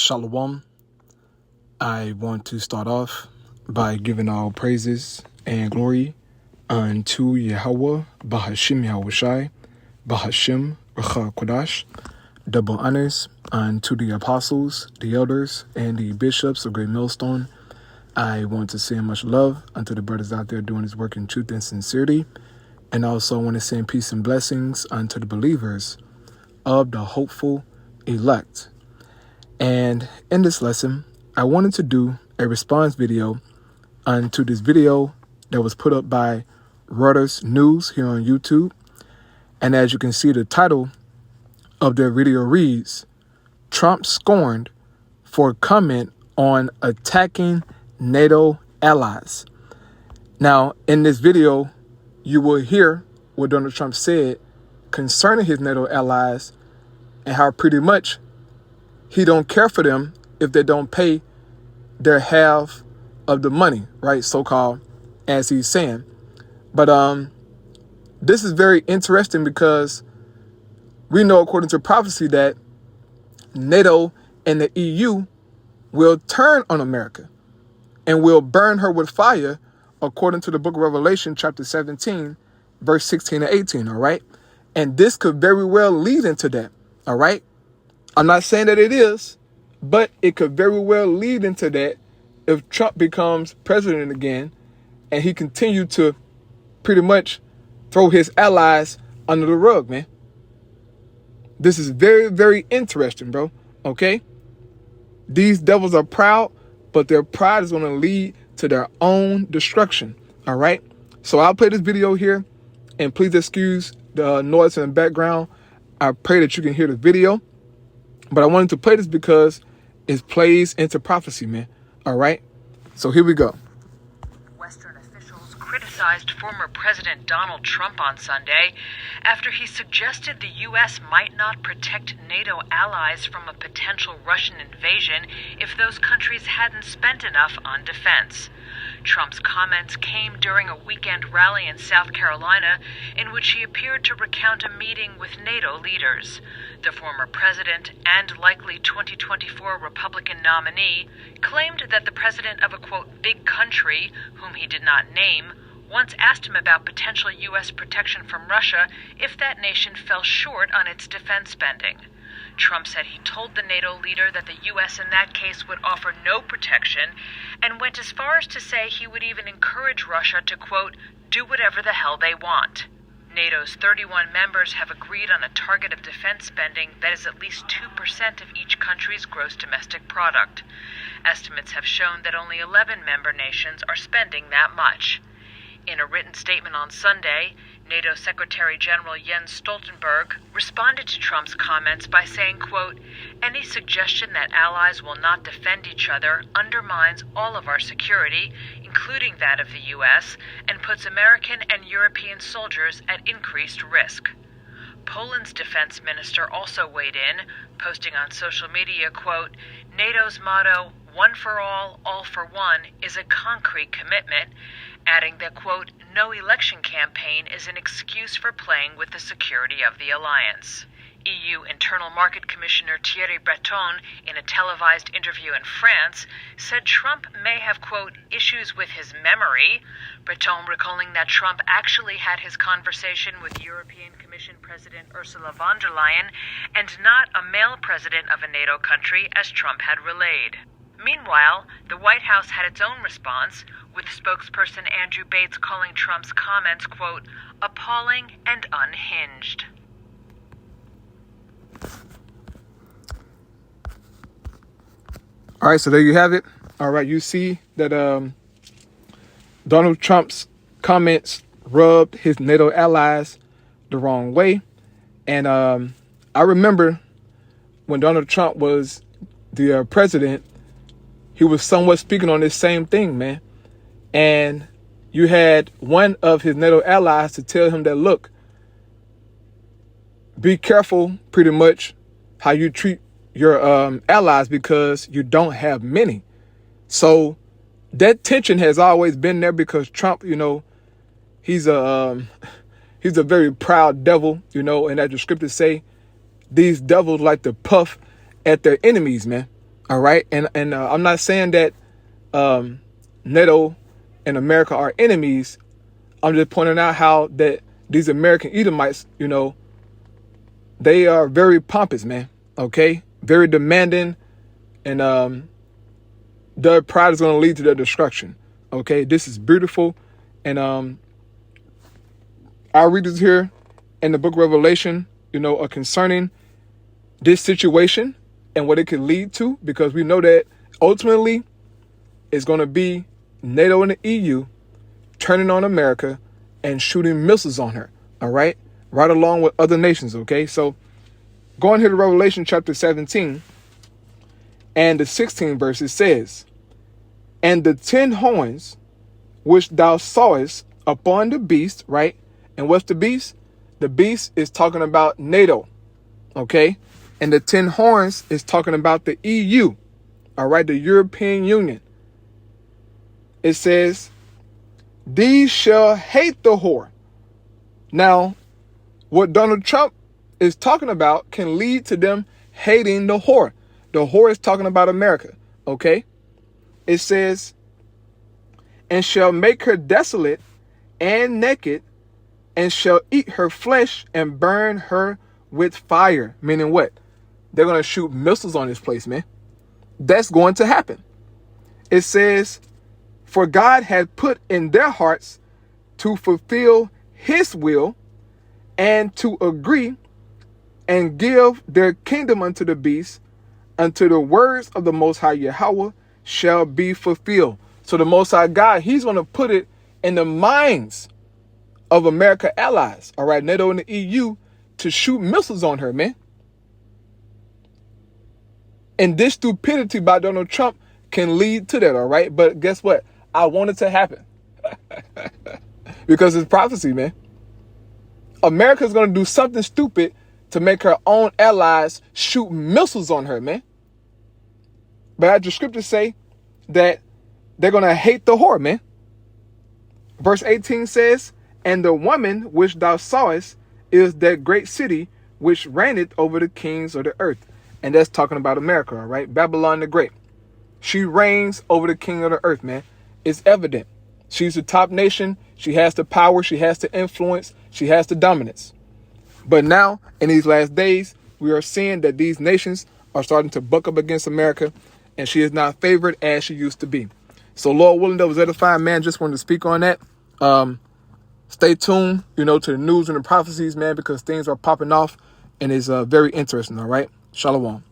Shalom. I want to start off by giving all praises and glory unto Yahweh, Bahashim Yahushai, Bahashim Racha Kodash. Double honors unto the apostles, the elders, and the bishops of Great Millstone. I want to send much love unto the brothers out there doing this work in truth and sincerity. And also want to send peace and blessings unto the believers of the hopeful elect. And in this lesson, I wanted to do a response video unto this video that was put up by Reuters News here on YouTube. And as you can see, the title of their video reads, Trump scorned for comment on attacking NATO allies. Now, in this video, you will hear what Donald Trump said concerning his NATO allies and how pretty much he don't care for them if they don't pay their half of the money, right? So-called, as he's saying. But this is very interesting because we know, according to prophecy, that NATO and the EU will turn on America and will burn her with fire, according to the book of Revelation, chapter 17, verse 16 and 18, all right? And this could very well lead into that, all right? I'm not saying that it is, but it could very well lead into that if Trump becomes president again and he continued to pretty much throw his allies under the rug, man. This is very, very interesting, bro, okay? These devils are proud, but their pride is going to lead to their own destruction, all right? So I'll play this video here, and please excuse the noise in the background. I pray that you can hear the video. But I wanted to play this because it plays into prophecy, man. All right? So here we go. Western officials criticized former President Donald Trump on Sunday after he suggested the U.S. might not protect NATO allies from a potential Russian invasion if those countries hadn't spent enough on defense. Trump's comments came during a weekend rally in South Carolina in which he appeared to recount a meeting with NATO leaders. The former president and likely 2024 Republican nominee claimed that the president of a, quote, big country, whom he did not name, once asked him about potential U.S. protection from Russia if that nation fell short on its defense spending. Trump said he told the NATO leader that the U.S. in that case would offer no protection and went as far as to say he would even encourage Russia to, quote, do whatever the hell they want. NATO's 31 members have agreed on a target of defense spending that is at least 2% of each country's gross domestic product. Estimates have shown that only 11 member nations are spending that much. In a written statement on Sunday, NATO Secretary General Jens Stoltenberg responded to Trump's comments by saying, quote, any suggestion that allies will not defend each other undermines all of our security, including that of the U.S., and puts American and European soldiers at increased risk. Poland's defense minister also weighed in, posting on social media, quote, NATO's motto, one for all for one, is a concrete commitment, adding that, quote, no election campaign is an excuse for playing with the security of the alliance. EU Internal Market Commissioner Thierry Breton, in a televised interview in France, said Trump may have, quote, issues with his memory, Breton recalling that Trump actually had his conversation with European Commission President Ursula von der Leyen and not a male president of a NATO country, as Trump had relayed. Meanwhile, the White House had its own response, with spokesperson Andrew Bates calling Trump's comments, quote, appalling and unhinged. All right, so there you have it. All right, you see that Donald Trump's comments rubbed his NATO allies the wrong way. And I remember when Donald Trump was the president, he was somewhat speaking on this same thing, man. And you had one of his NATO allies to tell him that, look, be careful pretty much how you treat your allies because you don't have many. So that tension has always been there because Trump, you know, he's a very proud devil, you know, and as the scriptures say, these devils like to puff at their enemies, man. All right. And I'm not saying that NATO and America are enemies. I'm just pointing out how that these American Edomites, they are very pompous, man. Okay. Very demanding. And their pride is going to lead to their destruction. Okay. This is beautiful. And our readers here in the book of Revelation, are concerning this situation and what it could lead to, because we know that ultimately it's going to be NATO and the EU turning on America and shooting missiles on her. All right. Right along with other nations. Okay. So going here to Revelation chapter 17 and the 16th verse, it says, "And the 10 horns which thou sawest upon the beast," right? And what's the beast? The beast is talking about NATO. Okay. And the 10 horns is talking about the EU. All right. The European Union. It says, "These shall hate the whore." Now, what Donald Trump is talking about can lead to them hating the whore. The whore is talking about America. Okay. It says, "And shall make her desolate and naked, and shall eat her flesh and burn her with fire." Meaning what? They're going to shoot missiles on this place, man. That's going to happen. It says, "For God had put in their hearts to fulfill his will and to agree and give their kingdom unto the beast, until the words of the Most High Yahweh shall be fulfilled." So the Most High God, he's going to put it in the minds of America allies, all right, NATO and the EU, to shoot missiles on her, man. And this stupidity by Donald Trump can lead to that, all right? But guess what? I want it to happen. Because it's prophecy, man. America's going to do something stupid to make her own allies shoot missiles on her, man. But as the scriptures say, that they're going to hate the whore, man. Verse 18 says, "And the woman which thou sawest is that great city which reigneth over the kings of the earth." And that's talking about America, all right? Babylon the Great. She reigns over the king of the earth, man. It's evident. She's the top nation. She has the power. She has the influence. She has the dominance. But now, in these last days, we are seeing that these nations are starting to buck up against America, and she is not favored as she used to be. So, Lord willing, that was edifying, man. Just wanted to speak on that. Stay tuned, to the news and the prophecies, man, because things are popping off, and it's very interesting, all right? Shalom.